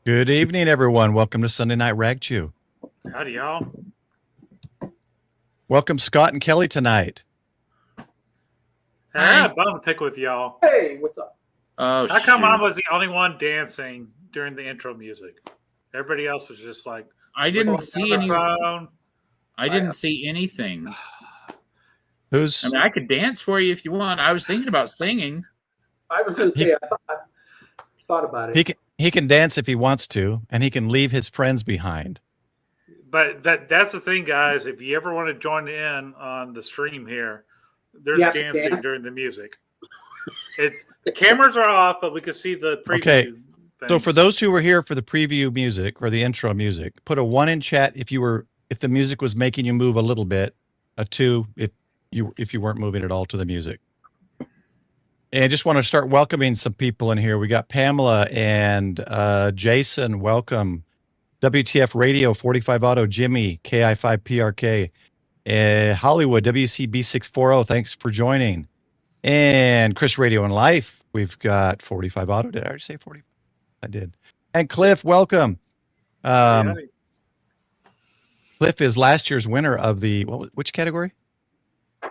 Good evening, everyone. Welcome to Sunday Night Ragchew. Howdy, y'all. Welcome, Scott and Kelly, tonight. Hey, I had a bone to pick with y'all. Hey, what's up? Oh, how come I was the only one dancing during the intro music? Everybody else was just like, I didn't see any. I didn't see anything. I mean, I could dance for you if you want. I was thinking about singing. I was going to say, I thought about it. He can dance if he wants to, and he can leave his friends behind. But that's the thing, guys. If you ever want to join in on the stream here, there's dancing during the music. The cameras are off, but we can see the preview. Okay. Things. So for those who were here for the preview music or the intro music, put a 1 in chat if the music was making you move a little bit, a 2 if you weren't moving at all to the music. And I just want to start welcoming some people in here. We got Pamela and Jason. Welcome. WTF Radio, 45 Auto, Jimmy, KI5PRK, Hollywood, WCB640. Thanks for joining. And Chris Radio and Life. We've got 45 Auto. Did I already say 45? I did. And Cliff, welcome. Cliff is last year's winner of the which category? I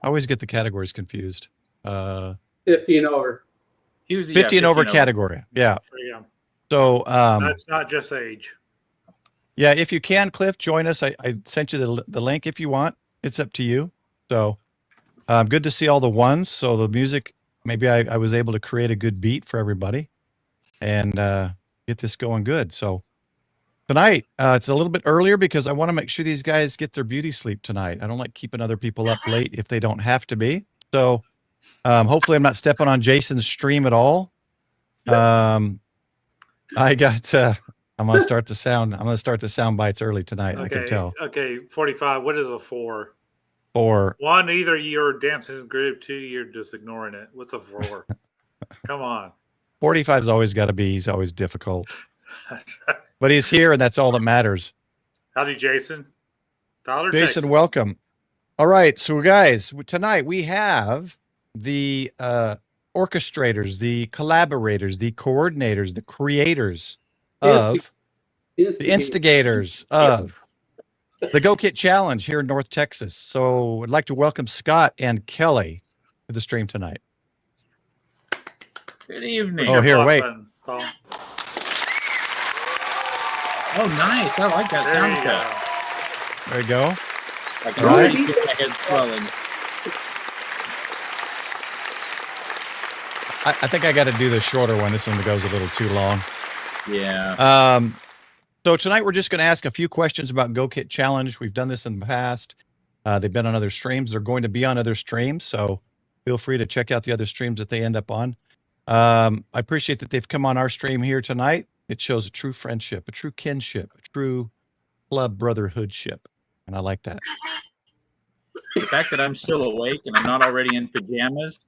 always get the categories confused. 50 and over. He was 50 and over category. Yeah. So that's not just age. Yeah, if you can, Cliff, join us. I sent you the link if you want. It's up to you. So good to see all the ones. So the music, maybe I was able to create a good beat for everybody and get this going good. So tonight, it's a little bit earlier because I want to make sure these guys get their beauty sleep tonight. I don't like keeping other people up late if they don't have to be. So hopefully I'm not stepping on Jason's stream at all. I got I'm gonna start the sound bites early tonight. Okay, I can tell. Okay, 45. What is a 4? 4. 1, either you're dancing in the groove, 2, you're just ignoring it. What's a 4? Come on. 45's always got to be. He's always difficult. But he's here, and that's all that matters. Howdy, Jason. Jason, Texas. Welcome. All right, so guys, tonight we have the orchestrators, the collaborators, the coordinators, the creators of, the instigators of the Gokit Challenge here in North Texas. So I'd like to welcome Scott and Kelly to the stream tonight. Good evening. Oh, here, wait. Oh, nice. I like that sound effect. There you go. I can already get my head swelling. I think I got to do the shorter one. This one goes a little too long. Yeah. So tonight we're just going to ask a few questions about Gokit Challenge. We've done this in the past. They've been on other streams. They're going to be on other streams. So feel free to check out the other streams that they end up on. I appreciate that they've come on our stream here tonight. It shows a true friendship, a true kinship, a true club brotherhoodship. And I like that. The fact that I'm still awake and I'm not already in pajamas.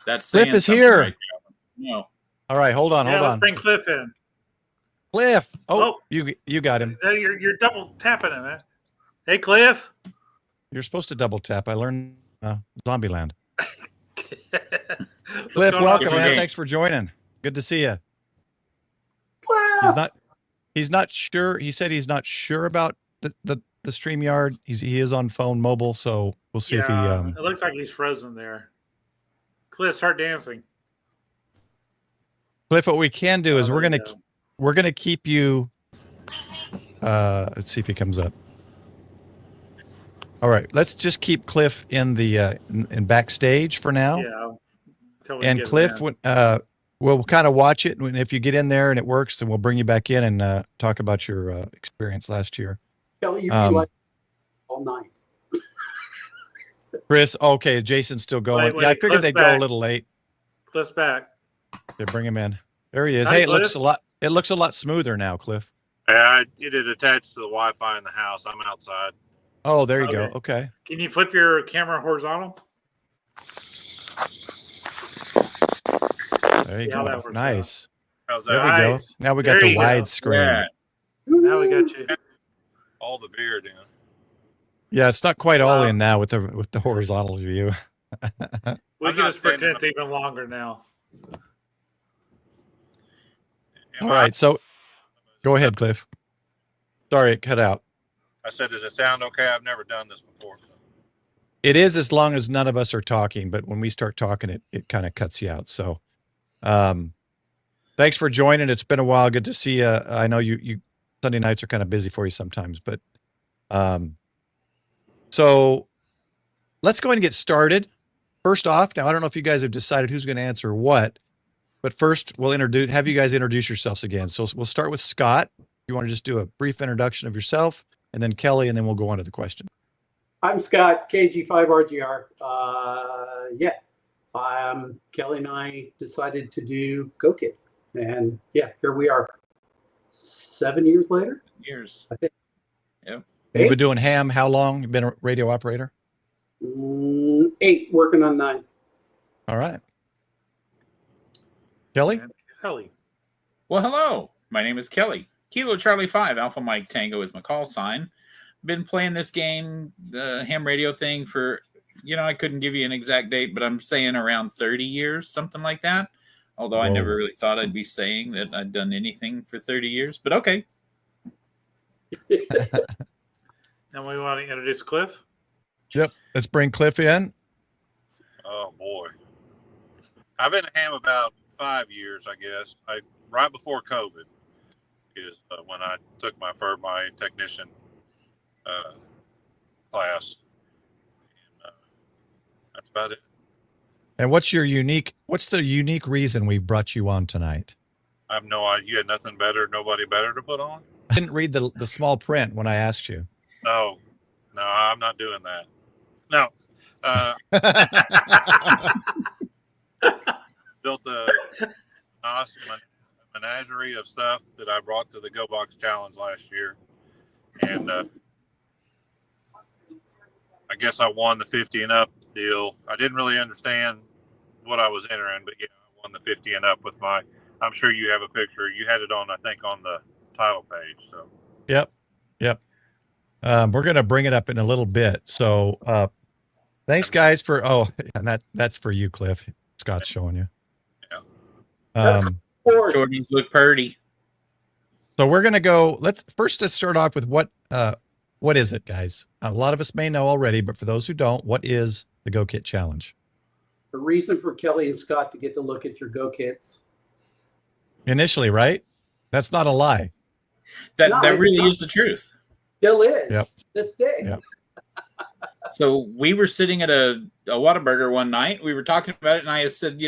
That's Cliff is here. Right now. No. All right, hold on. Let's bring Cliff in. Cliff. Oh, you got him. You're double tapping him, man. Hey, Cliff. You're supposed to double tap. I learned Zombieland. Cliff, welcome, man. Thanks for joining. Good to see you. He's not sure. He said he's not sure about the StreamYard. He is on phone mobile, so we'll see if he. It looks like he's frozen there. Cliff, start dancing. Cliff, what we can do is we're gonna keep you. Let's see if he comes up. All right, let's just keep Cliff in the in backstage for now. Yeah. And Cliff, we'll kind of watch it, and if you get in there and it works, then we'll bring you back in and talk about your experience last year. Kelly, you'd be like all night. Chris, okay, Jason's still going. Wait, yeah, I figured Cliff's they'd back. go a little late. Cliff's back. They bring him in. There he is. Hi, hey, Cliff. it looks a lot smoother now, Cliff. Yeah, it is attached to the Wi-Fi in the house. I'm outside. Oh, there you go. Okay. Can you flip your camera horizontal? There you go. Nice. How's that? There we go. Now we got the wide screen. Yeah. Now we got you. All the beard in. Yeah, it's not quite all in now with the horizontal view. We can just pretend it's even longer now. All right. So go ahead, Cliff. Sorry, it cut out. I said, does it sound okay? I've never done this before. So. It is, as long as none of us are talking, but when we start talking, it kind of cuts you out. So thanks for joining. It's been a while. Good to see you. I know you Sunday nights are kind of busy for you sometimes, but so let's go ahead and get started. First off, now I don't know if you guys have decided who's going to answer what, but first we'll have you guys introduce yourselves again. So we'll start with Scott. You want to just do a brief introduction of yourself, and then Kelly, and then we'll go on to the question. I'm Scott, KG5RGR. Kelly and I decided to do Gokit, and here we are. 7 years later. Years. I think. Yep. You've been doing ham how long? You've been a radio operator? 8, working on 9. All right. Kelly? Kelly. Well, hello. My name is Kelly. Kilo Charlie 5, Alpha Mike Tango is my call sign. Been playing this game, the ham radio thing, for, I couldn't give you an exact date, but I'm saying around 30 years, something like that. Although I never really thought I'd be saying that I'd done anything for 30 years, but okay. And we want to introduce Cliff. Yep. Let's bring Cliff in. Oh boy, I've been a ham about 5 years, I guess. Right before COVID is when I took my technician class. And, that's about it. And what's the unique reason we brought you on tonight? I have no idea. You had nobody better to put on? I didn't read the small print when I asked you. No, I'm not doing that. No. Built a awesome menagerie of stuff that I brought to the Go Box Challenge last year. And I guess I won the 50 and up deal. I didn't really understand what I was entering, but I won the 50 and up with I'm sure you have a picture. You had it on, I think, on the title page. So. Yep. We're going to bring it up in a little bit. So thanks guys and that's for you, Cliff. Scott's showing you. Yeah. Jordan's look pretty. So we're going to go, let's start off with what is it, guys? A lot of us may know already, but for those who don't, what is the Gokit Challenge? The reason for Kelly and Scott to get to look at your Gokits. Initially, right? That's not a lie. That really is the truth. Still is. Yep. This day. Yep. So we were sitting at a Whataburger one night. We were talking about it, and I said,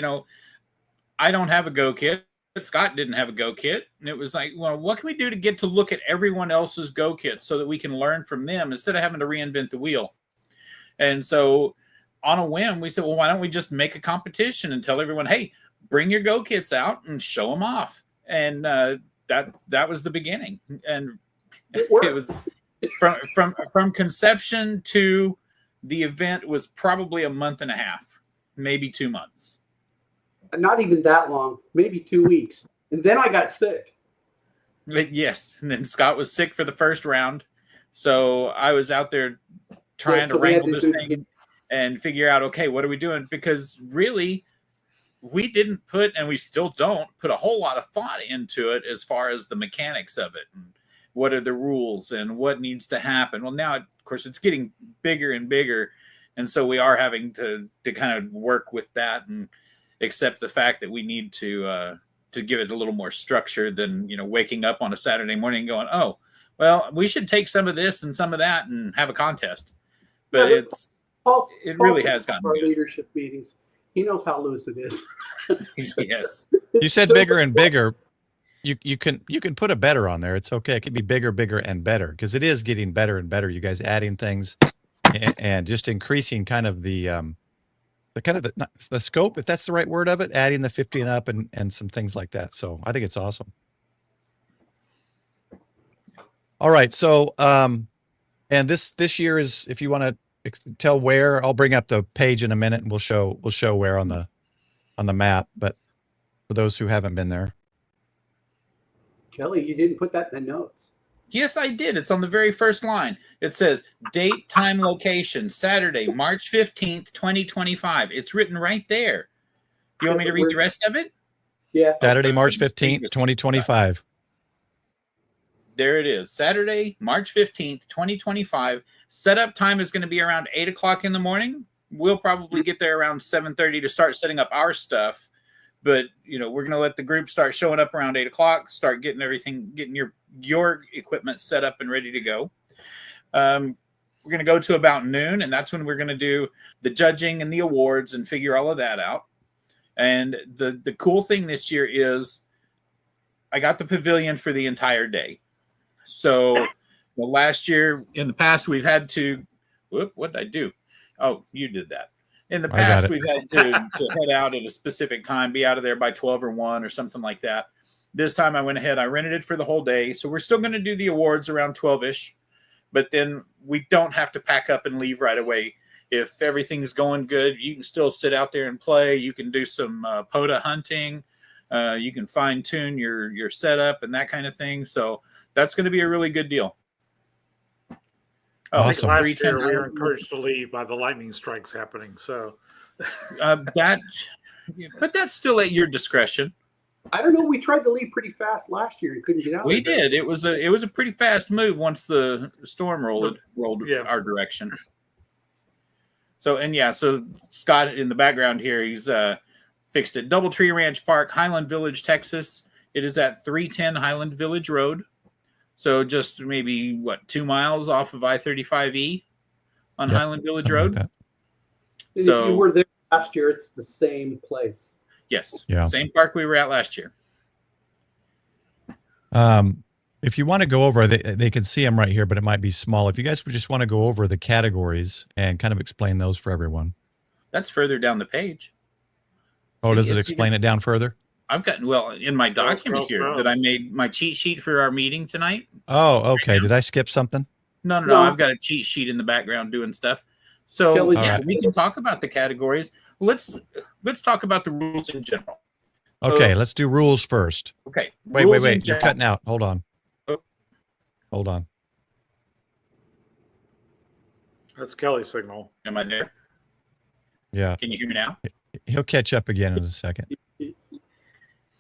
I don't have a Gokit. Scott didn't have a Gokit. And it was like, well, what can we do to get to look at everyone else's Gokit so that we can learn from them instead of having to reinvent the wheel? And so on a whim, we said, well, why don't we just make a competition and tell everyone, hey, bring your Gokits out and show them off. And that was the beginning. And it was from conception to the event was probably a month and a half, maybe 2 months. Not even that long, maybe 2 weeks. And then I got sick. Yes. And then Scott was sick for the first round. So I was out there trying to wrangle this thing and figure out, okay, what are we doing? Because really, we didn't put, and we still don't put a whole lot of thought into it as far as the mechanics of it. And what are the rules and what needs to happen? Well, now, of course, it's getting bigger and bigger. And so we are having to kind of work with that and accept the fact that we need to give it a little more structure than, waking up on a Saturday morning and going, oh, well, we should take some of this and some of that and have a contest. But it really has gotten our good. Leadership meetings. He knows how loose it is. Yes. You said bigger and bigger. You can put a better on there. It's okay. It can be bigger, and better, because it is getting better and better. You guys adding things and just increasing kind of the scope, if that's the right word of it, adding the 50 and up and some things like that. So I think it's awesome. All right. So, and this year is, if you want to tell where, I'll bring up the page in a minute and we'll show where on the map, but for those who haven't been there. Kelly, you didn't put that in the notes. Yes, I did. It's on the very first line. It says date, time, location, Saturday, March 15th, 2025. It's written right there. Do you want me to read the rest of it? Yeah. Saturday, March 15th, 2025. There it is. Saturday, March 15th, 2025. Setup time is going to be around 8 o'clock in the morning. We'll probably get there around 7:30 to start setting up our stuff. But, you know, we're going to let the group start showing up around 8 o'clock, start getting everything, getting your equipment set up and ready to go. We're going to go to about noon, and that's when we're going to do the judging and the awards and figure all of that out. And the cool thing this year is I got the pavilion for the entire day. So well, last year, in the past, we've had to, what did I do? Oh, you did that. In the past, we've had to head out at a specific time, be out of there by 12 or 1 or something like that. This time I went ahead, I rented it for the whole day. So we're still going to do the awards around 12-ish, but then we don't have to pack up and leave right away. If everything's going good, you can still sit out there and play. You can do some POTA hunting. You can fine tune your setup and that kind of thing. So that's going to be a really good deal. Awesome. Last year we were encouraged to leave by the lightning strikes happening. So but that's still at your discretion. I don't know. We tried to leave pretty fast last year and couldn't get out. We did. It was a pretty fast move once the storm rolled our direction. So so Scott in the background here, he's fixed at Doubletree Ranch Park, Highland Village, Texas. It is at 310 Highland Village Road. So just maybe 2 miles off of I-35E on Highland Village Road. Like so if you were there last year, it's the same place. Yes. Yeah. Same park we were at last year. If you want to go over, they can see them right here, but it might be small. If you guys would just want to go over the categories and kind of explain those for everyone. That's further down the page. Oh, does it explain it down further? I've got, in my document here that I made my cheat sheet for our meeting tonight. Oh, okay. Right. Did I skip something? No. I've got a cheat sheet in the background doing stuff. So we can talk about the categories. Let's talk about the rules in general. Okay, let's do rules first. Okay. Wait. You're cutting out. Hold on. Oh. Hold on. That's Kelly's signal. Am I there? Yeah. Can you hear me now? He'll catch up again in a second.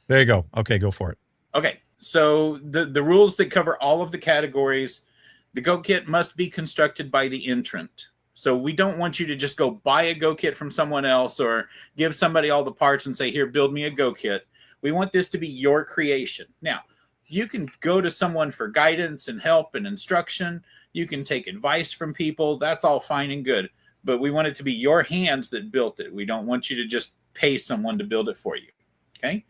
There you go. Okay, go for it. Okay, so the rules that cover all of the categories, the Go Kit must be constructed by the entrant. So we don't want you to just go buy a Go Kit from someone else or give somebody all the parts and say, here, build me a Go Kit. We want this to be your creation. Now, you can go to someone for guidance and help and instruction. You can take advice from people. That's all fine and good. But we want it to be your hands that built it. We don't want you to just pay someone to build it for you. Okay?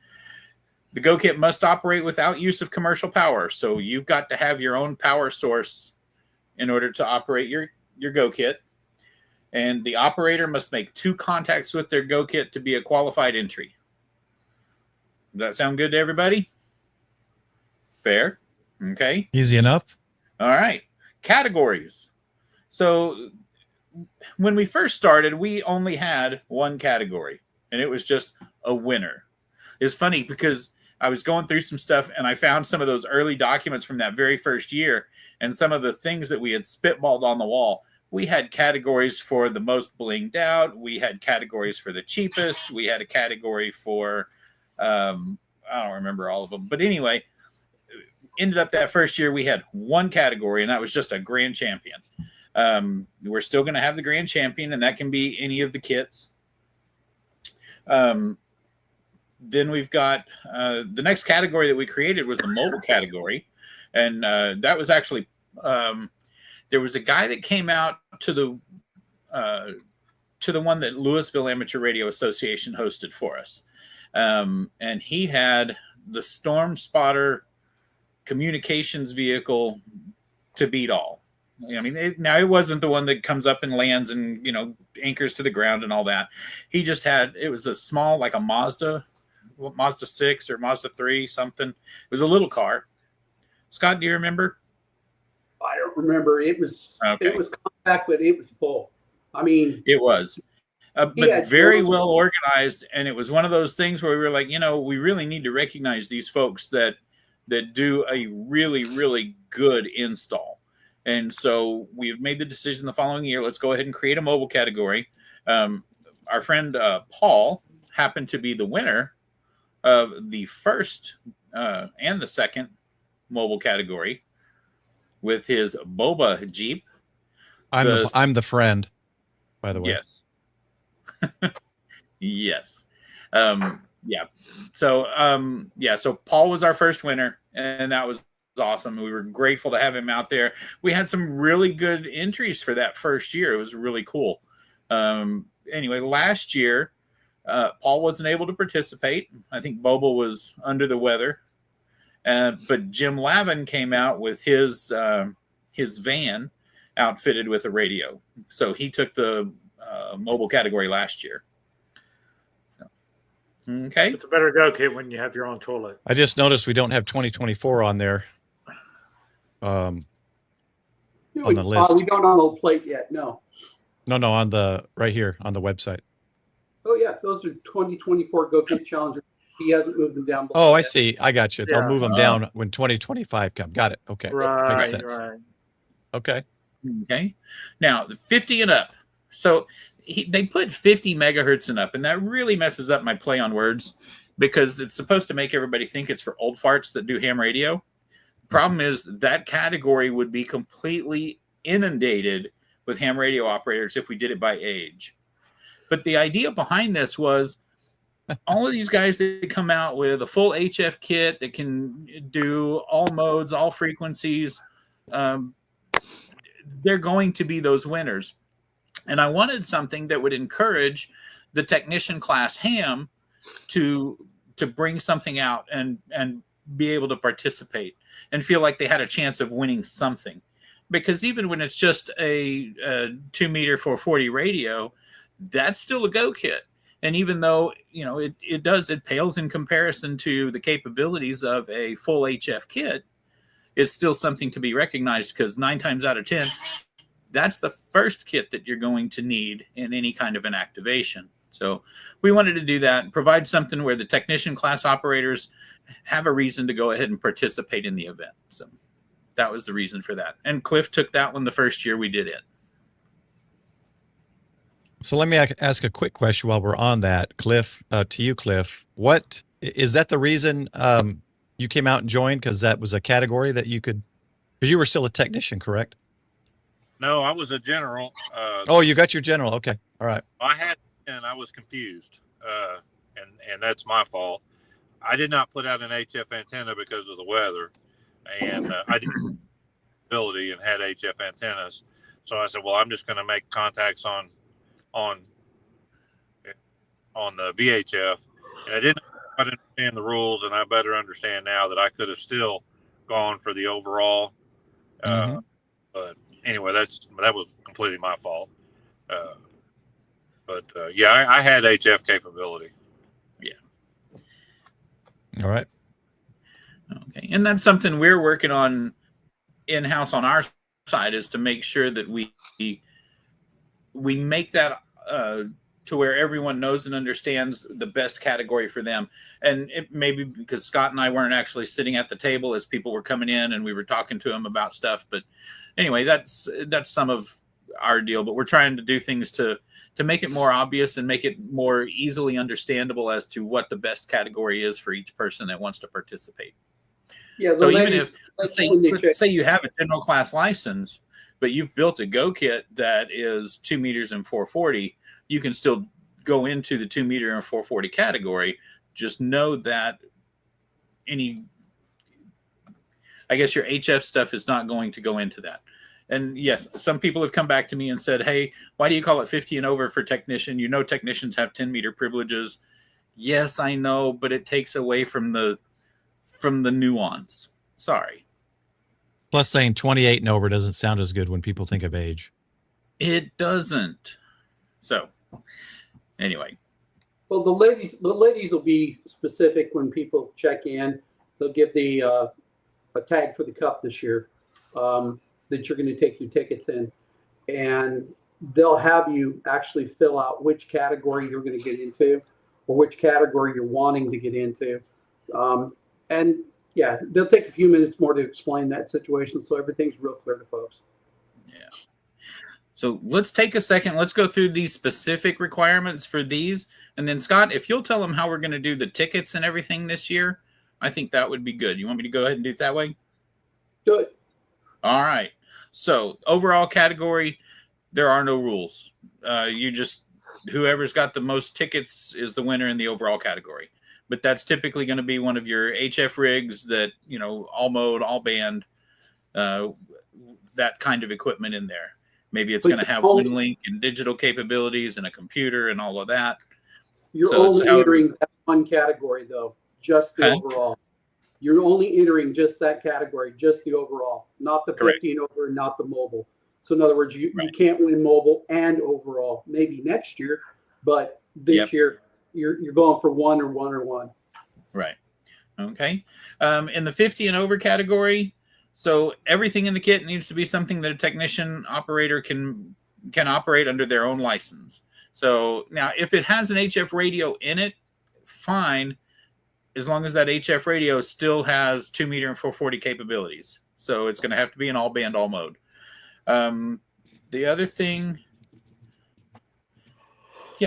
The Go Kit must operate without use of commercial power. So you've got to have your own power source in order to operate your Go Kit. And the operator must make 2 contacts with their Go Kit to be a qualified entry. Does that sound good to everybody? Fair? Okay. Easy enough. All right. Categories. So when we first started, we only had one category, and it was just a winner. It's funny because I was going through some stuff and I found some of those early documents from that very first year and some of the things that we had spitballed on the wall. We had categories for the most blinged out. We had categories for the cheapest. We had a category for, I don't remember all of them. But anyway, ended up that first year we had one category, and that was just a grand champion. We're still going to have the grand champion, and that can be any of the kits. Then we've got the next category that we created was the mobile category. And that was actually, there was a guy that came out to the one that Louisville Amateur Radio Association hosted for us. And he had the Storm Spotter communications vehicle to beat all. I mean, it wasn't the one that comes up and lands and, anchors to the ground and all that. He just had, it was a small, like a Mazda 6 or Mazda 3, something. It was a little car. Scott, do you remember? I don't remember. It was compact, but it was full. I mean, it was, but very well organized. And it was one of those things where we were like, we really need to recognize these folks that do a really, really good install. And so we've made the decision the following year, let's go ahead and create a mobile category. Our friend Paul happened to be the winner of the first and the second mobile category with his Boba Jeep. I'm the friend, by the way. Yes. Yes. Yeah. So Paul was our first winner, and that was awesome. We were grateful to have him out there. We had some really good entries for that first year. It was really cool. Anyway, last year, Paul wasn't able to participate. I think Boba was under the weather. But Jim Lavin came out with his van outfitted with a radio. So he took the mobile category last year. So, okay. It's a better Gokit when you have your own toilet. I just noticed we don't have 2024 on there. On the list. We don't on the plate yet. No. No, on the right here on the website. Oh yeah, those are 2024 Gokit Challenger. He hasn't moved them down below Oh, I yet. see. I got you. Yeah. They'll move them down when 2025 comes. Got it. Okay. Right, Makes sense. right. Okay. Okay. Now, the 50 and up. So they put 50 megahertz and up, and that really messes up my play on words because it's supposed to make everybody think it's for old farts that do ham radio. Problem is that category would be completely inundated with ham radio operators if we did it by age. But the idea behind this was all of these guys that come out with a full HF kit that can do all modes, all frequencies, they're going to be those winners. And I wanted something that would encourage the technician class ham to bring something out and be able to participate and feel like they had a chance of winning something. Because even when it's just a 2-meter 440 radio, that's still a Gokit. And even though, it pales in comparison to the capabilities of a full HF kit, it's still something to be recognized because 9 times out of 10, that's the first kit that you're going to need in any kind of an activation. So we wanted to do that, provide something where the technician class operators have a reason to go ahead and participate in the event. So that was the reason for that. And Cliff took that one the first year we did it. So let me ask a quick question while we're on that, Cliff, to you, Cliff. What is that the reason you came out and joined? Because that was a category that you could, because you were still a technician, correct? No, I was a general. Oh, you got your general. Okay. All right. I was confused, and that's my fault. I did not put out an HF antenna because of the weather, and I didn't ability and had HF antennas. So I said, well, I'm just going to make contacts on the VHF, and I didn't quite understand the rules, and I better understand now that I could have still gone for the overall. But anyway, that was completely my fault. I had HF capability. Yeah. All right. Okay. And that's something we're working on in-house on our side, is to make sure that we make that to where everyone knows and understands the best category for them. And it may be because Scott and I weren't actually sitting at the table as people were coming in and we were talking to them about stuff. But anyway, that's some of our deal. But we're trying to do things to make it more obvious and make it more easily understandable as to what the best category is for each person that wants to participate. Yeah. So even if, say you have a general class license, but you've built a Gokit that is 2 meters and 440, you can still go into the 2 meter and 440 category. Just know that your HF stuff is not going to go into that. And yes, some people have come back to me and said, hey, why do you call it 50 and over for technician? Technicians have 10 meter privileges. Yes, I know, but it takes away from the nuance. Sorry. Plus, saying 28 and over doesn't sound as good when people think of age. It doesn't. So, anyway. Well, the ladies will be specific when people check in. They'll give a tag for the cup this year that you're going to take your tickets in, and they'll have you actually fill out which category you're going to get into, or which category you're wanting to get into, and yeah, they'll take a few minutes more to explain that situation so everything's real clear to folks. Yeah. So let's take a second. Let's go through these specific requirements for these, And then Scott, if you'll tell them how we're going to do the tickets and everything this year, I think that would be good. You want me to go ahead and do it that way? Do it. All right. So overall category, there are no rules. Whoever's got the most tickets is the winner in the overall category. But that's typically going to be one of your HF rigs that, all mode, all band, that kind of equipment in there. Maybe it's going to have WinLink and digital capabilities and a computer and all of that. You're only entering that one category, though, just the overall. You're only entering just that category, just the overall, not the 50 and over, not the mobile. So in other words, you can't win mobile and overall. Maybe next year, but this year you're going for one or one. Right. Okay. In the 50 and over category, so everything in the kit needs to be something that a technician operator can operate under their own license. So now if it has an HF radio in it, fine, as long as that HF radio still has 2 meter and 440 capabilities. So it's going to have to be an all band, all mode. The other thing,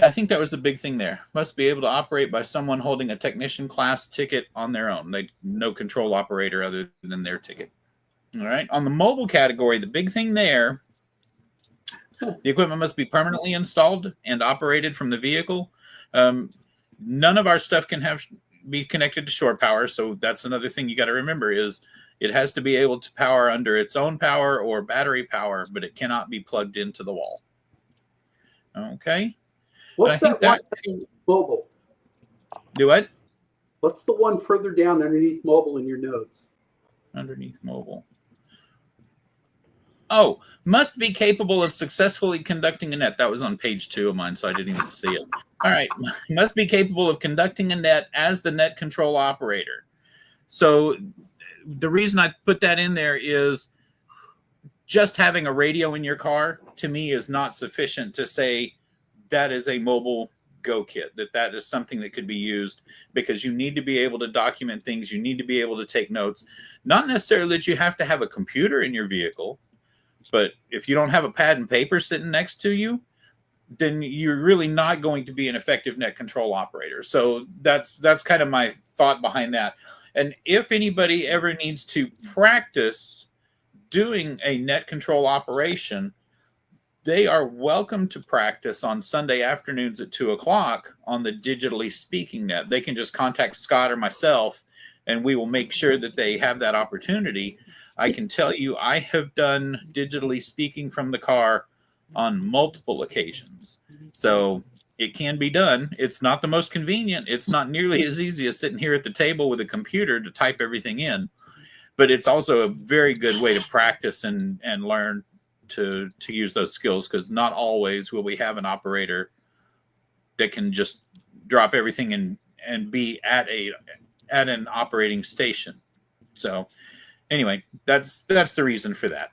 I think that was the big thing there. Must be able to operate by someone holding a technician class ticket on their own. No control operator other than their ticket. All right. On the mobile category, the big thing there, the equipment must be permanently installed and operated from the vehicle. None of our stuff can be connected to shore power. So that's another thing you got to remember is it has to be able to power under its own power or battery power, but it cannot be plugged into the wall. Okay. What's that one mobile? Do what? What's the one further down underneath mobile in your notes? Underneath mobile. Oh, must be capable of successfully conducting a net. That was on page 2 of mine, so I didn't even see it. All right. Must be capable of conducting a net as the net control operator. So the reason I put that in there is just having a radio in your car, to me, is not sufficient to say that is a mobile Gokit, that is something that could be used, because you need to be able to document things. You need to be able to take notes. Not necessarily that you have to have a computer in your vehicle, but if you don't have a pad and paper sitting next to you, then you're really not going to be an effective net control operator. So that's kind of my thought behind that. And if anybody ever needs to practice doing a net control operation, they are welcome to practice on Sunday afternoons at 2:00 on the digitally speaking net. They can just contact Scott or myself, and we will make sure that they have that opportunity. I can tell you I have done digitally speaking from the car on multiple occasions. So it can be done. It's not the most convenient. It's not nearly as easy as sitting here at the table with a computer to type everything in. But it's also a very good way to practice and learn to use those skills, because not always will we have an operator that can just drop everything and be at an operating station. So anyway, that's the reason for that.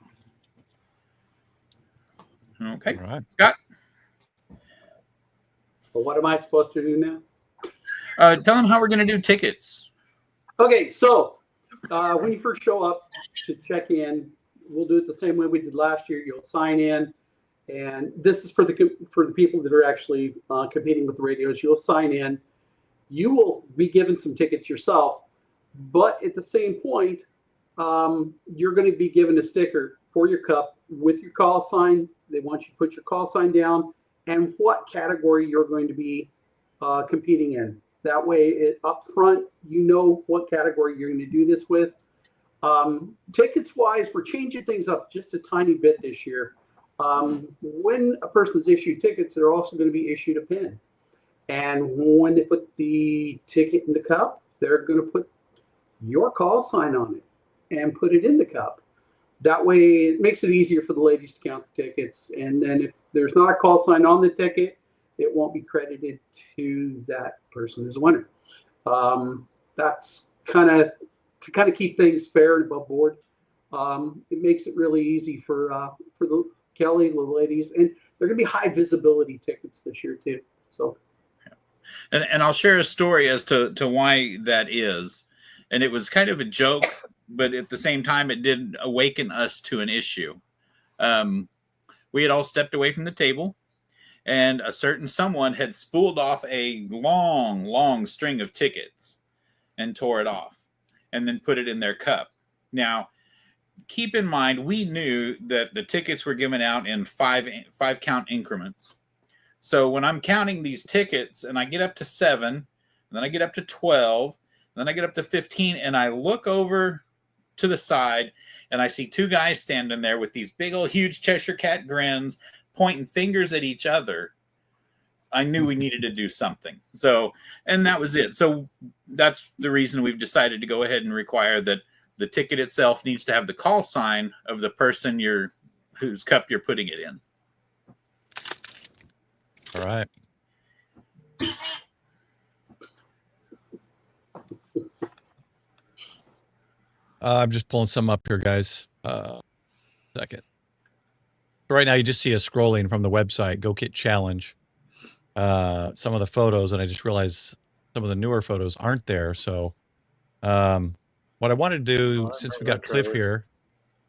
Okay. All right. Scott? Well, what am I supposed to do now? Tell them how we're going to do tickets. Okay, so when you first show up to check in, we'll do it the same way we did last year. You'll sign in, and this is for the people that are actually competing with the radios. You'll sign in. You will be given some tickets yourself, but at the same point, you're going to be given a sticker for your cup with your call sign. They want you to put your call sign down and what category you're going to be competing in. That way, up front, you know what category you're going to do this with. Tickets-wise, we're changing things up just a tiny bit this year. When a person's issued tickets, they're also going to be issued a pin. And when they put the ticket in the cup, they're going to put your call sign on it and put it in the cup. That way, it makes it easier for the ladies to count the tickets. And then if there's not a call sign on the ticket, it won't be credited to that person as a winner. That's kind of to keep things fair and above board. It makes it really easy for the Kelly, the ladies, and they're going to be high visibility tickets this year too. So, and I'll share a story as to why that is. And it was kind of a joke, but at the same time, it did awaken us to an issue. We had all stepped away from the table, and a certain someone had spooled off a long string of tickets and tore it off and then put it in their cup. Now, keep in mind, we knew that the tickets were given out in five count increments. So when I'm counting these tickets and I get up to 7, and then I get up to 12, then I get up to 15, and I look over to the side and I see 2 guys standing there with these big old huge Cheshire Cat grins, pointing fingers at each other, I knew we needed to do something. So, and that was it. So that's the reason we've decided to go ahead and require that the ticket itself needs to have the call sign of the person whose cup you're putting it in. All right. I'm just pulling some up here, guys. Second. Right now, you just see us scrolling from the website, Gokit Challenge. Some of the photos, and I just realized some of the newer photos aren't there. So, what I wanted to do, since we got Cliff here,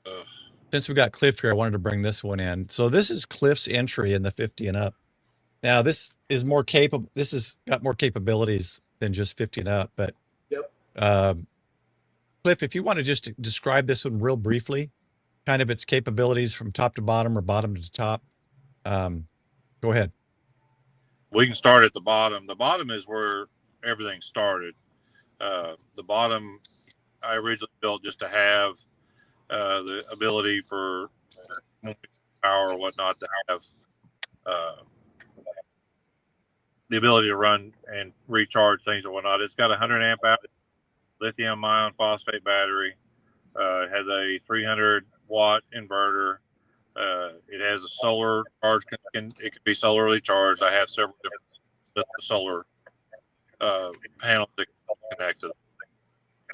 I wanted to bring this one in. So this is Cliff's entry in the 50 and up. Now, this is more capable. This has got more capabilities than just 50 and up. But, Cliff, if you want to just describe this one real briefly, kind of its capabilities from top to bottom or bottom to top, go ahead. We can start at the bottom. The bottom is where everything started. The bottom, I originally built just to have the ability for power or whatnot to have the ability to run and recharge things or whatnot. It's got a 100 amp hour lithium ion phosphate battery. It has a 300 watt inverter. It has a solar charge. It can be solarly charged. I have several different solar panels that connect to them.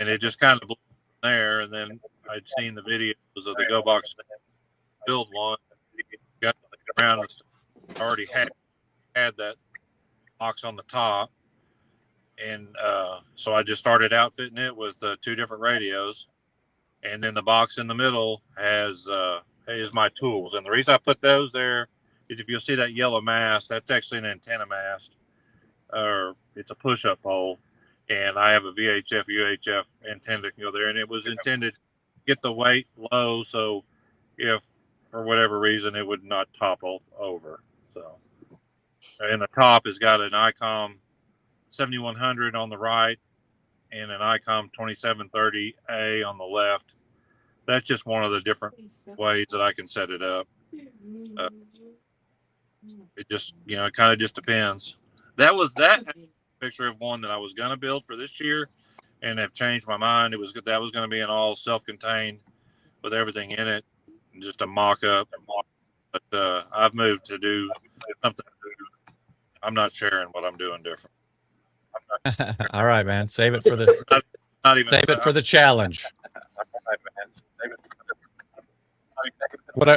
And it just kind of blew there. And then I'd seen the videos of the GoBox build one. Got around and already had that box on the top. And so I just started outfitting it with 2 different radios. And then the box in the middle is my tools. And the reason I put those there is if you'll see that yellow mast, that's actually an antenna mast, or it's a push-up pole. And I have a VHF, UHF antenna that can go there. And it was intended to get the weight low, so if for whatever reason it would not topple over. So, and the top has got an ICOM 7100 on the right and an ICOM 2730A on the left. That's just one of the different ways that I can set it up. It just, it kind of just depends. That picture of one that I was going to build for this year and have changed my mind. That was going to be an all self-contained with everything in it, just a mock-up. But I've moved to do something. I'm not sharing what I'm doing different. All right, man. Save it for the save it for the challenge. What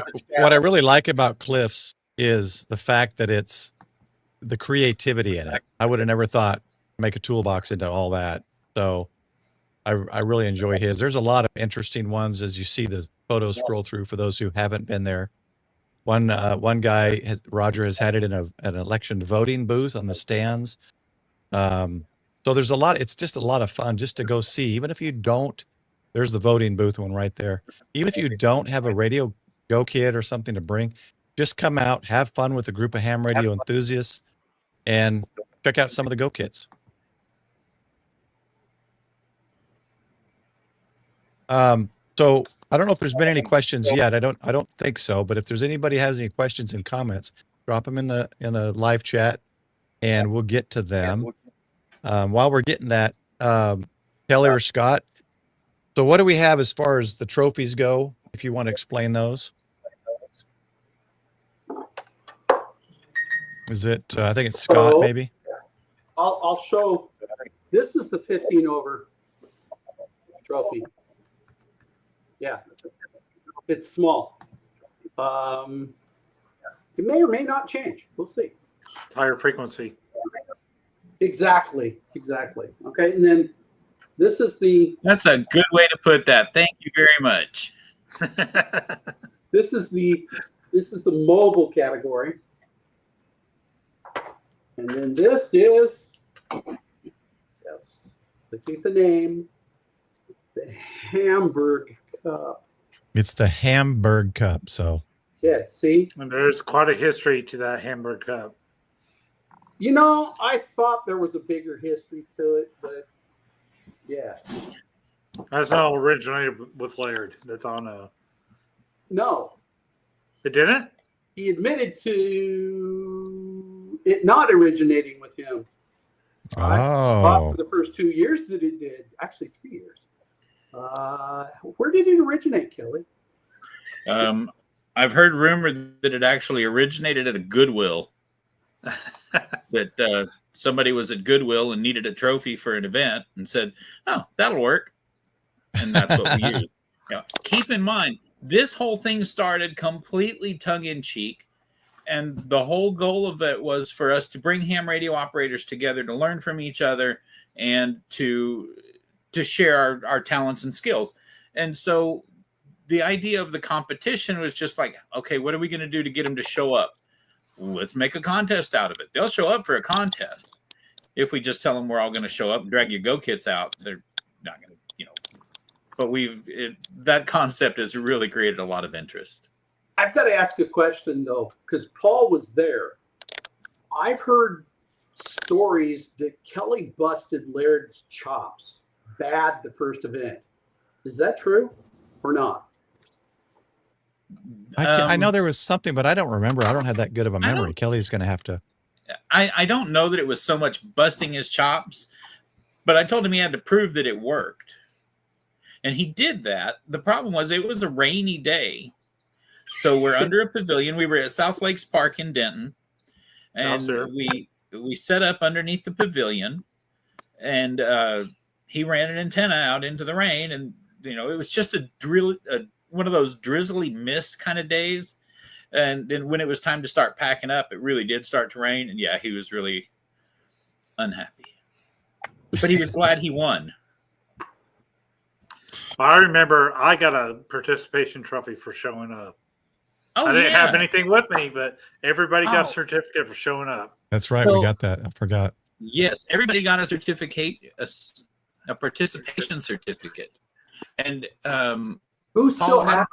I really like about Cliff's is the fact that it's the creativity in it. I would have never thought make a toolbox into all that. So I really enjoy his. There's a lot of interesting ones as you see the photos scroll through for those who haven't been there. One guy, Roger, has had it in an election voting booth on the stands. So there's a lot. It's just a lot of fun just to go see. Even if you don't, there's the voting booth one right there. Even if you don't have a radio Gokit or something to bring, just come out, have fun with a group of ham radio enthusiasts, and check out some of the Gokits. So I don't know if there's been any questions yet. I don't think so. But if there's anybody has any questions and comments, drop them in the live chat, and we'll get to them. While we're getting that, Kelly or Scott. So what do we have as far as the trophies go? If you want to explain those. Is it? I think it's Scott, maybe. I'll show. This is the 15 over trophy. Yeah, it's small. It may or may not change. We'll see. Higher frequency. Exactly. Okay, and then this is the. That's a good way to put that. Thank you very much. This is the mobile category. And then this is, yes, let's see the name, the Hamburg Cup. It's the Hamburg Cup. So Yeah, see? And there's quite a history to that Hamburg Cup. You know, I thought there was a bigger history to it, but yeah. That's not originated with Laird. That's all I know. No, It didn't? he admitted to it not originating with him. I thought oh, for the first 2 years that it did. Actually, 3 years. Where did it originate, Kelly? I've heard rumor that it actually originated at a Goodwill. That somebody was at Goodwill and needed a trophy for an event and said, "Oh, that'll work," and that's what we use. Yeah. Keep in mind, this whole thing started completely tongue-in-cheek, and the whole goal of it was for us to bring ham radio operators together to learn from each other and to share our talents and skills. And so the idea of the competition was just like, okay, what are we going to do to get them to show up? Let's make a contest out of it. They'll show up for a contest. If we just tell them we're all going to show up and drag your Gokits out, they're not going to, But that concept has really created a lot of interest. I've got to ask a question, though, because Paul was there. I've heard stories that Kelly busted Laird's chops bad the first event. Is that true or not? I know there was something, but I don't remember. I don't have that good of a memory. Kelly's going to have to. I don't know that it was so much busting his chops, but I told him he had to prove that it worked. And he did that. The problem was it was a rainy day. So we're under a pavilion. We were at South Lakes Park in Denton. And we set up underneath the pavilion. And he ran an antenna out into the rain. And, it was just one of those drizzly mist kind of days. And then when it was time to start packing up, it really did start to rain. And yeah, he was really unhappy. But he was glad he won. I remember I got a participation trophy for showing up. Oh, I didn't have anything with me, but everybody got a certificate for showing up. That's right. We got that. I forgot. Yes, everybody got a certificate, a participation certificate. And Who still Paul, I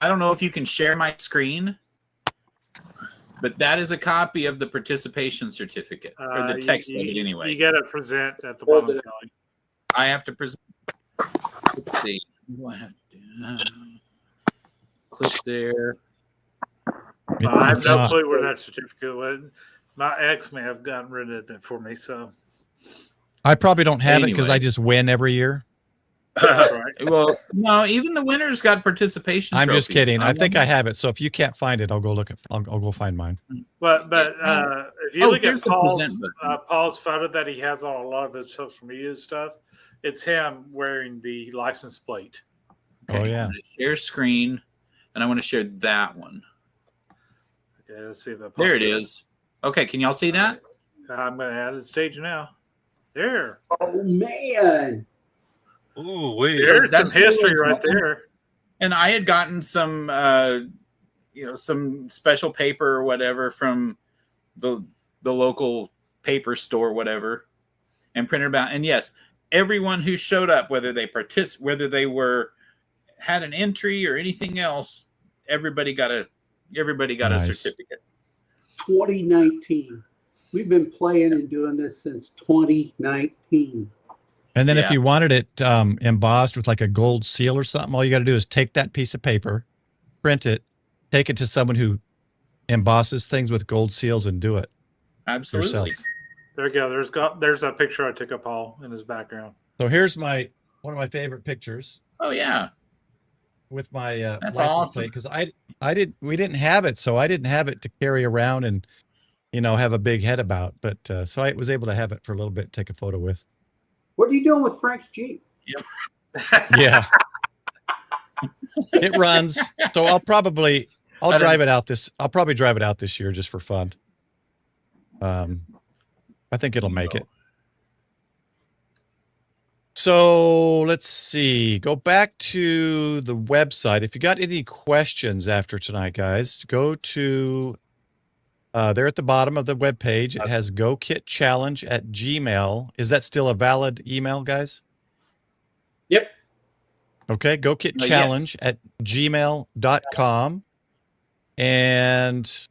don't know if you can share my screen, but that is a copy of the participation certificate, or the text of it anyway. You got to present at the bottom, Kelly. I have to present. Let's see. What do I have to do? Click there. I have no clue where that certificate went. My ex may have gotten rid of it for me, so. I probably don't have it because I just win every year. Right. Well, no, even the winners got participation. I'm just kidding. I think I have it. So if you can't find it, I'll go look at. I'll go find mine. But if you look at Paul's photo that he has on a lot of his social media stuff, it's him wearing the license plate. Okay, oh yeah. Share screen, and I want to share that one. Okay, let's see if that. There it is. Okay, can y'all see that? I'm going to add the stage now. There. Oh man. Ooh, wait. There's some history right there. And I had gotten some, some special paper or whatever from the local paper store, whatever, and printed them out. And yes, everyone who showed up, whether they had an entry or anything else, everybody got a certificate. 2019. We've been playing and doing this since 2019. And then if you wanted it embossed with like a gold seal or something, all you got to do is take that piece of paper, print it, take it to someone who embosses things with gold seals and do it. Absolutely. Yourself. There you go. There's that picture I took of Paul in his background. So here's one of my favorite pictures. Oh yeah. With my That's license awesome. plate, because we didn't have it, so I didn't have it to carry around and have a big head about. But so I was able to have it for a little bit, take a photo with. What are you doing with Frank's Jeep? Yep. Yeah. It runs. So I'll probably drive it out this year just for fun. I think it'll make it. So let's see. Go back to the website. If you got any questions after tonight, guys, go to There at the bottom of the webpage, it has gokitchallenge@gmail. Is that still a valid email, guys? Yep. Okay, gokitchallenge@gmail.com. And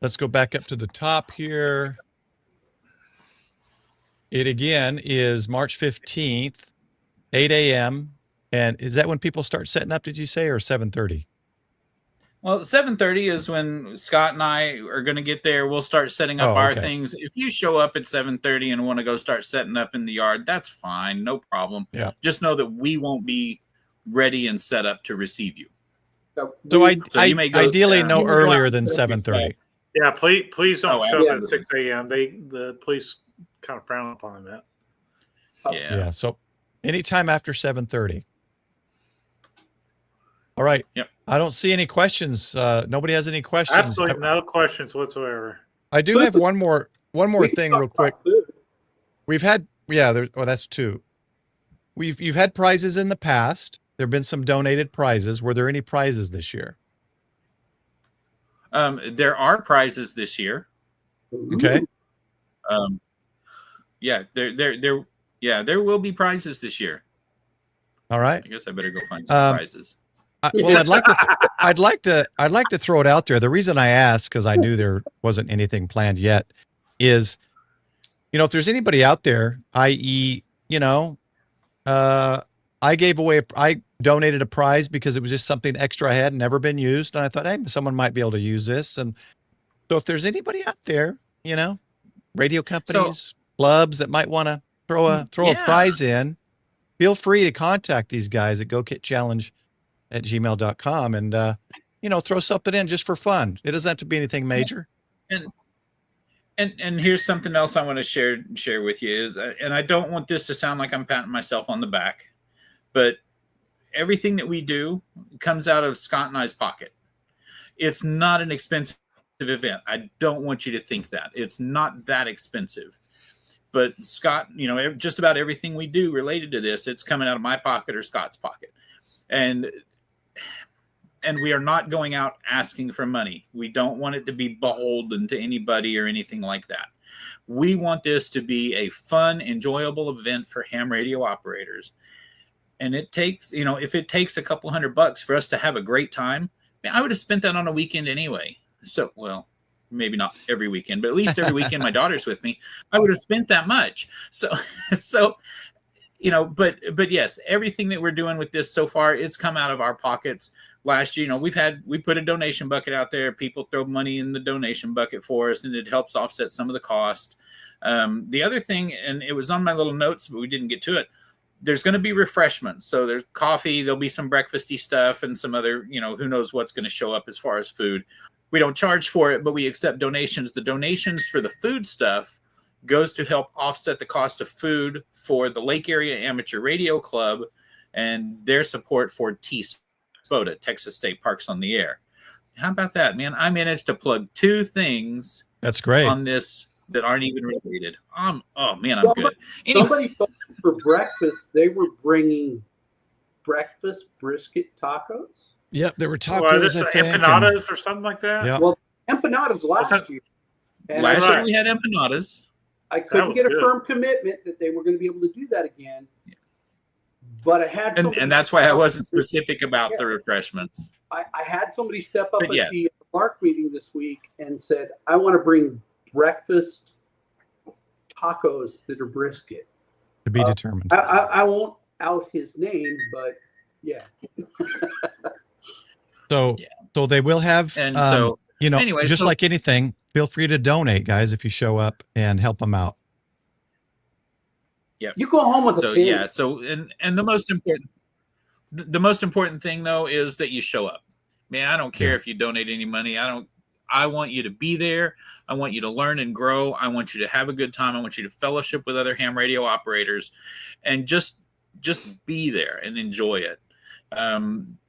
let's go back up to the top here. It again is March 15th, 8 a.m. And is that when people start setting up, did you say, or 7:30? Well, 7:30 is when Scott and I are going to get there. We'll start setting up our things. If you show up at 7:30 and want to go start setting up in the yard, that's fine. No problem. Yeah. Just know that we won't be ready and set up to receive you. So you may go, ideally no earlier than 7:30. Yeah, please don't show up at absolutely. 6 a.m. The police kind of frown upon that. Yeah. So anytime after 7:30. All right. Yep. I don't see any questions. Nobody has any questions. Absolutely no questions whatsoever. I do have one more We can thing talk real quick. about food. We've had, that's two. You've had prizes in the past. There've been some donated prizes. Were there any prizes this year? There are prizes this year. Okay. There will be prizes this year. All right. I guess I better go find some prizes. Well, I'd like to throw it out there. The reason I asked, because I knew there wasn't anything planned yet, is, if there's anybody out there, i.e., I donated a prize because it was just something extra I had never been used, and I thought, hey, someone might be able to use this. And so, if there's anybody out there, radio companies, clubs that might want to throw a prize in, feel free to contact these guys at gokitchallenge@gmail.com and throw something in just for fun. It doesn't have to be anything major. And here's something else I want to share with you is, and I don't want this to sound like I'm patting myself on the back, but everything that we do comes out of Scott and I's pocket. It's not an expensive event. I don't want you to think that. It's not that expensive. But Scott, just about everything we do related to this, it's coming out of my pocket or Scott's pocket. And we are not going out asking for money. We don't want it to be beholden to anybody or anything like that. We want this to be a fun, enjoyable event for ham radio operators. And it takes, if it takes a couple $100 for us to have a great time, I would have spent that on a weekend anyway. So, well, maybe not every weekend, but at least every weekend my daughter's with me, I would have spent that much. So, but yes, everything that we're doing with this so far, it's come out of our pockets. Last year, we put a donation bucket out there. People throw money in the donation bucket for us, and it helps offset some of the cost. The other thing, and it was on my little notes, but we didn't get to it. There's going to be refreshments. So there's coffee, there'll be some breakfasty stuff and some other, who knows what's going to show up as far as food. We don't charge for it, but we accept donations. The donations for the food stuff goes to help offset the cost of food for the Lake Area Amateur Radio Club and their support for TSPOTA, Texas State Parks on the Air. How about that, man? I managed to plug two things. That's great. On this that aren't even related. I'm good. Anyway. Somebody thought for breakfast they were bringing breakfast brisket tacos. Yep, there were tacos. I think empanadas or something like that. Yeah. Well, empanadas last year. And last year we had empanadas. I couldn't get a firm commitment that they were going to be able to do that again. But I had and that's why I wasn't specific about the refreshments. I had somebody step up at the Mark meeting this week and said, I want to bring breakfast tacos that are brisket. To be determined. I won't out his name, but yeah. So they will have, and anyway, just like anything, feel free to donate, guys, if you show up and help them out. Yeah, you go home with a pin. Yeah. So and the most important thing though is that you show up. Man, I don't care if you donate any money. I want you to be there. I want you to learn and grow. I want you to have a good time. I want you to fellowship with other ham radio operators, and just be there and enjoy it.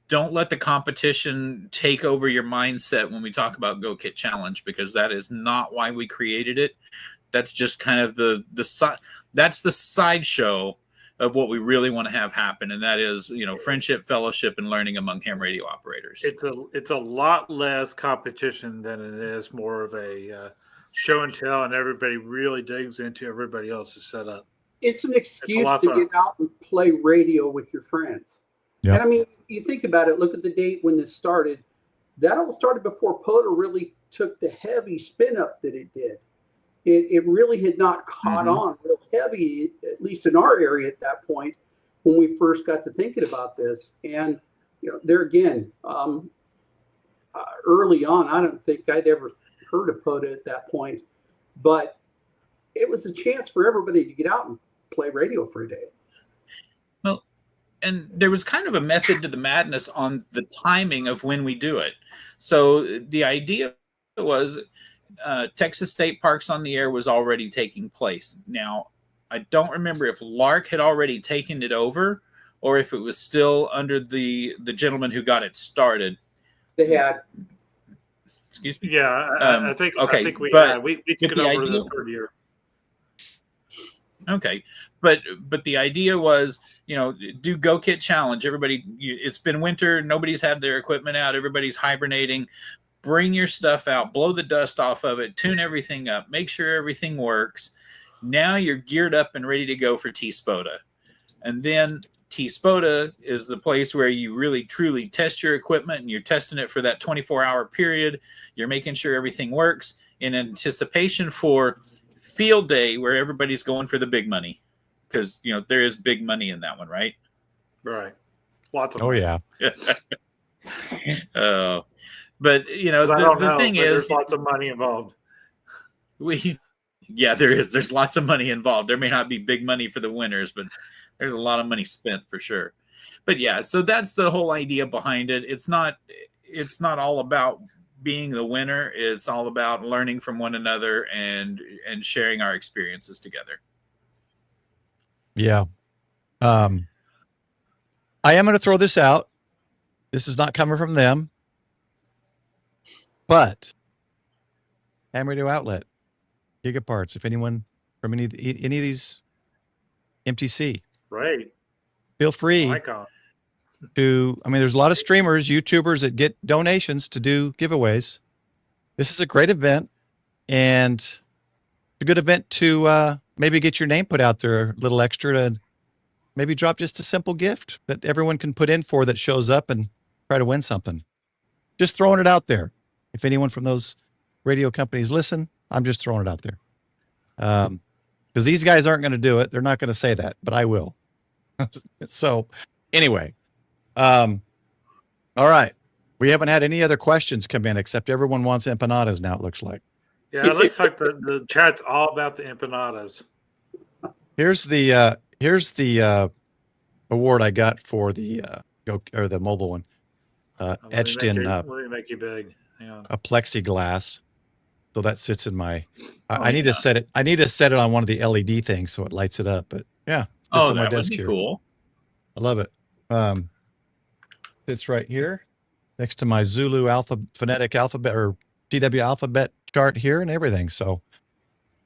Don't let the competition take over your mindset when we talk about Gokit Challenge, because that is not why we created it. That's just kind of that's the sideshow of what we really want to have happen, and that is, friendship, fellowship, and learning among ham radio operators. It's a lot less competition than it is more of a show and tell, and everybody really digs into everybody else's setup. It's an excuse to get out and play radio with your friends. Yep. And I mean, you think about it, look at the date when this started. That all started before POTA really took the heavy spin up that it did. It really had not caught on real heavy, at least in our area at that point, when we first got to thinking about this. And, there again, early on, I don't think I'd ever heard of POTA at that point, but it was a chance for everybody to get out and play radio for a day. Well, and there was kind of a method to the madness on the timing of when we do it. So the idea was Texas State Parks on the Air was already taking place. Now, I don't remember if Lark had already taken it over or if it was still under the gentleman who got it started. They had. Excuse me? Yeah, I think okay, I think we took it over the third year. Okay, but the idea was, do Gokit challenge. Everybody, it's been winter. Nobody's had their equipment out. Everybody's hibernating. Bring your stuff out. Blow the dust off of it. Tune everything up. Make sure everything works. Now you're geared up and ready to go for T-Spoda. And then T-Spoda is the place where you really, truly test your equipment, and you're testing it for that 24-hour period. You're making sure everything works in anticipation for field day where everybody's going for the big money, because there is big money in that one, right? Right. Lots of money. Yeah. But the thing is, there's lots of money involved. There is. There's lots of money involved. There may not be big money for the winners, but there's a lot of money spent for sure. But yeah, so that's the whole idea behind it. It's not all about being the winner. It's all about learning from one another and sharing our experiences together. Yeah. I am going to throw this out. This is not coming from them, but Ham Radio Outlet, Gigaparts, if anyone from any of these MTC, right, feel free to, there's a lot of streamers, YouTubers that get donations to do giveaways. This is a great event, and a good event to maybe get your name put out there, a little extra to maybe drop just a simple gift that everyone can put in for that shows up and try to win something. Just throwing it out there. If anyone from those radio companies listen, I'm just throwing it out there. Because these guys aren't going to do it. They're not going to say that, but I will. So anyway, all right. We haven't had any other questions come in except everyone wants empanadas now, it looks like. Yeah, it looks like the chat's all about the empanadas. Here's the award I got for the the mobile one, etched in let me make you big. Hang on. A plexiglass, so that sits in my. I need to set it. I need to set it on one of the LED things so it lights it up. But yeah, it sits on my desk here. Cool. I love it. It's right here next to my Zulu phonetic alphabet or TW alphabet chart here and everything. So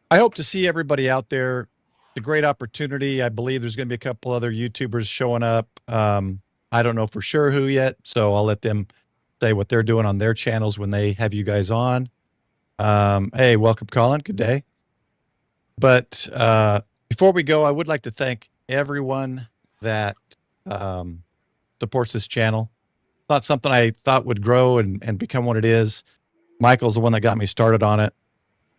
I hope to see everybody out there. It's a great opportunity. I believe there's going to be a couple other YouTubers showing up. I don't know for sure who yet, so I'll let them say what they're doing on their channels when they have you guys on. Hey, welcome, Colin. Good day. But before we go, I would like to thank everyone that supports this channel. Not something I thought would grow and become what it is. Michael's the one that got me started on it.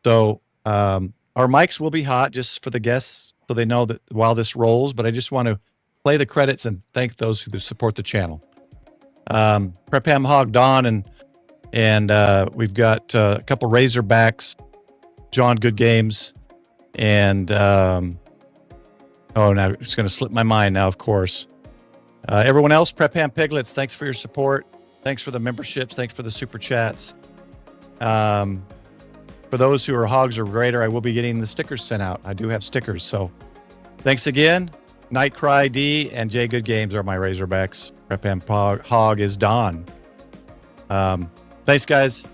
So our mics will be hot just for the guests so they know that while this rolls, but I just want to play the credits and thank those who support the channel. Prep Ham Hog Don and we've got a couple Razorbacks, John Good Games, and now it's going to slip my mind now, of course. Everyone else, Prep Ham Piglets, thanks for your support. Thanks for the memberships. Thanks for the super chats. For those who are hogs or greater, I will be getting the stickers sent out. I do have stickers. So thanks again. Night Cry D and J Good Games are my Razorbacks. Prep Ham Hog is Don. Thanks, guys.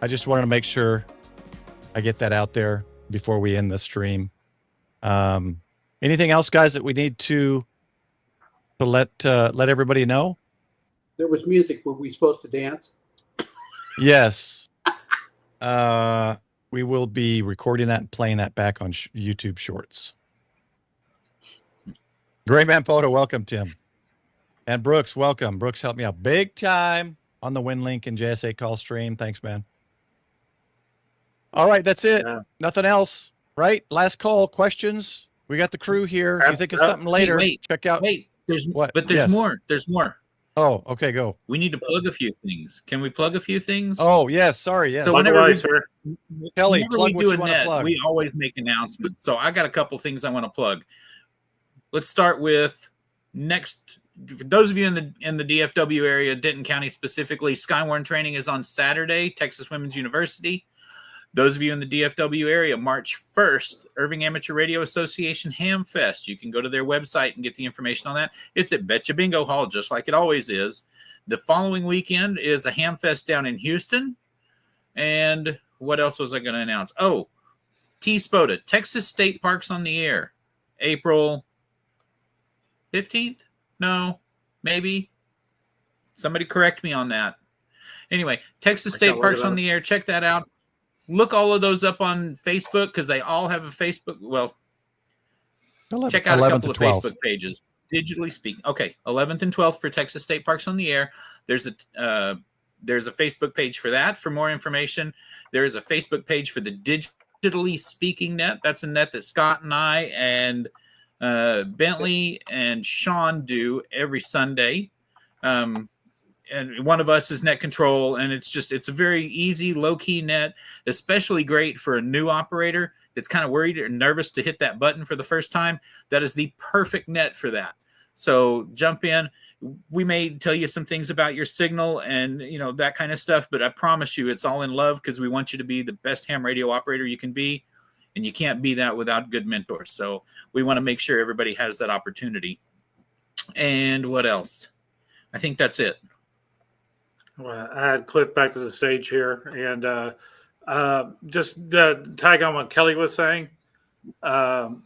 I just wanted to make sure I get that out there before we end the stream. Anything else, guys, that we need to let everybody know? There was music. Were we supposed to dance? Yes. We will be recording that and playing that back on YouTube Shorts. Great Man Photo, welcome, Tim. And Brooks, welcome. Brooks helped me out big time on the WinLink and JSA call stream. Thanks, man. All right, that's it. Yeah. Nothing else, right? Last call, questions. We got the crew here. If you think of something later, check out. Wait, there's what? But there's more. There's more. Oh, okay, go. We need to plug a few things. Can we plug a few things? Oh, yes. Sorry, yes. So whenever Kelly, plug what you want to plug. We always make announcements. So I got a couple things I want to plug. Let's start with next. For those of you in the DFW area, Denton County specifically, Skywarn training is on Saturday, Texas Women's University. Those of you in the DFW area, March 1st, Irving Amateur Radio Association Ham Fest. You can go to their website and get the information on that. It's at Betcha Bingo Hall, just like it always is. The following weekend is a Ham Fest down in Houston. And what else was I going to announce? Oh, T-SPOTA, Texas State Parks on the Air, April 15th? No, maybe. Somebody correct me on that. Anyway, Texas State Parks on the Air. Check that out. Look all of those up on Facebook because they all have a Facebook. Well, check out a couple of Facebook pages. Digitally speaking. Okay, 11th and 12th for Texas State Parks on the Air. There's a Facebook page for that. For more information, there is a Facebook page for the Digitally Speaking Net. That's a net that Scott and I and Bentley and Sean do every Sunday. And one of us is net control, and it's a very easy, low-key net, especially great for a new operator that's kind of worried or nervous to hit that button for the first time. That is the perfect net for that. So jump in. We may tell you some things about your signal and, that kind of stuff, but I promise you it's all in love because we want you to be the best ham radio operator you can be, and you can't be that without good mentors. So we want to make sure everybody has that opportunity. And what else? I think that's it. Well, I had Cliff back to the stage here, and just tag on what Kelly was saying. Well,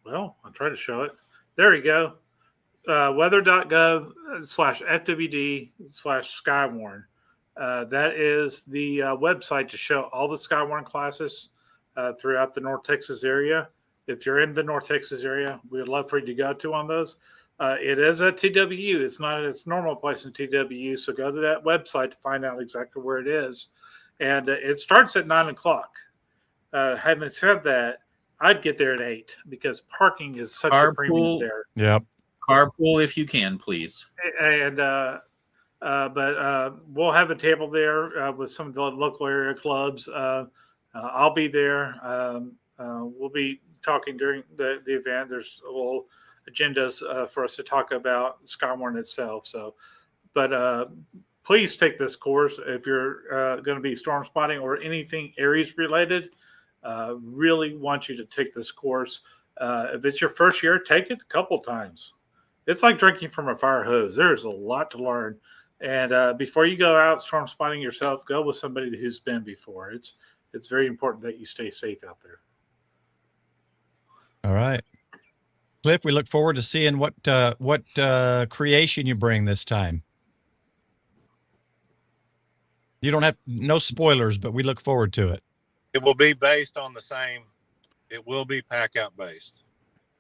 I'll try to show it. There we go. weather.gov/FWD/Skywarn. That is the website to show all the Skywarn classes throughout the North Texas area. If you're in the North Texas area, we would love for you to go to on those. It is at TWU. It's not its normal place in TWU. So go to that website to find out exactly where it is. And it starts at 9 o'clock. Having said that, I'd get there at 8 because parking is such a premium there. Yep. Carpool if you can, please. And but we'll have a table there with some of the local area clubs. I'll be there. We'll be talking during the event. There's a little agendas for us to talk about Skywarn itself. So, but please take this course if you're going to be storm spotting or anything Aries related. Really want you to take this course. If it's your first year, take it a couple times. It's like drinking from a fire hose. There's a lot to learn. And before you go out storm spotting yourself, go with somebody who's been before. It's very important that you stay safe out there. All right. Cliff, we look forward to seeing what creation you bring this time. You don't have no spoilers, but we look forward to it. It will be based on the same. It will be pack out based.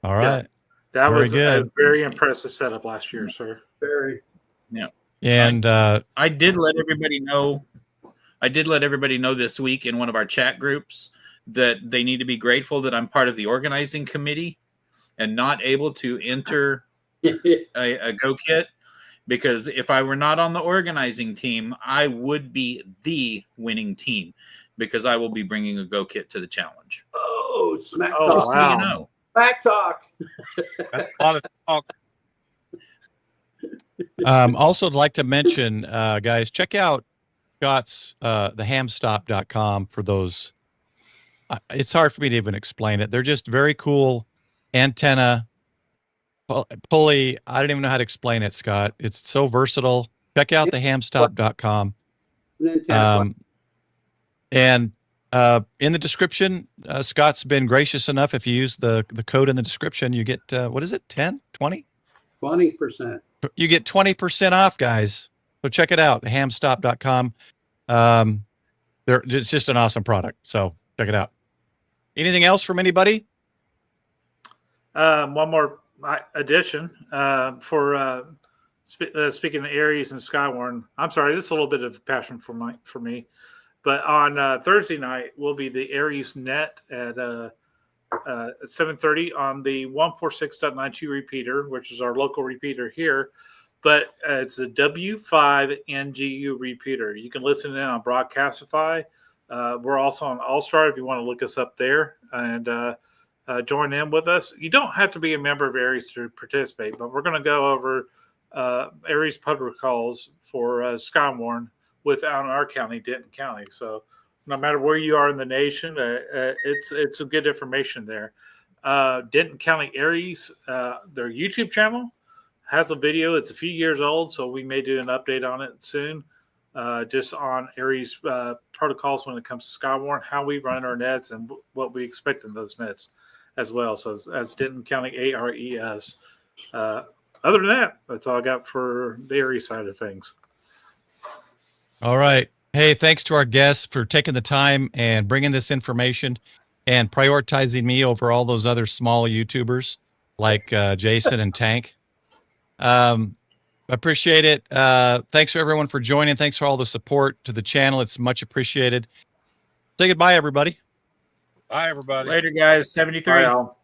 All right. Yeah. That was a very impressive setup last year, sir. Very. Yeah. And I did let everybody know. I did let everybody know this week in one of our chat groups that they need to be grateful that I'm part of the organizing committee and not able to enter a Gokit, because if I were not on the organizing team, I would be the winning team because I will be bringing a Gokit to the challenge. Oh, smack talk. Just so you know. Smack talk. That's a lot of talk. Also, I'd like to mention, guys, check out Scott's the hamstop.com for those. It's hard for me to even explain it. They're just very cool antenna pulley. I don't even know how to explain it, Scott. It's so versatile. Check out the hamstop.com. And In the description, Scott's been gracious enough. If you use the code in the description, you get, what is it? 10, 20? 20%. You get 20% off, guys. So check it out. Hamstop.com. It's just an awesome product. So check it out. Anything else from anybody? One more addition for speaking of Aries and Skywarn. I'm sorry, this is a little bit of passion for me. But on Thursday night will be the Aries Net at 7:30 on the 146.92 repeater, which is our local repeater here. But it's a W5 NGU repeater. You can listen in on Broadcastify. We're also on All-Star if you want to look us up there and join in with us. You don't have to be a member of Aries to participate, but we're going to go over Aries protocols for Skywarn without our county, Denton County. So no matter where you are in the nation, it's a good information there. Denton County Aries, their YouTube channel has a video. It's a few years old, so we may do an update on it soon, just on Aries protocols when it comes to Skywarn, how we run our nets, and what we expect in those nets as well. So as Denton County ARES. Other than that, that's all I got for the Aries side of things. All right. Hey, thanks to our guests for taking the time and bringing this information and prioritizing me over all those other small YouTubers like Jason and Tank. Appreciate it. Thanks for everyone for joining. Thanks for all the support to the channel. It's much appreciated. Say goodbye, everybody. Bye, everybody. Later, guys. 73. Bye, all.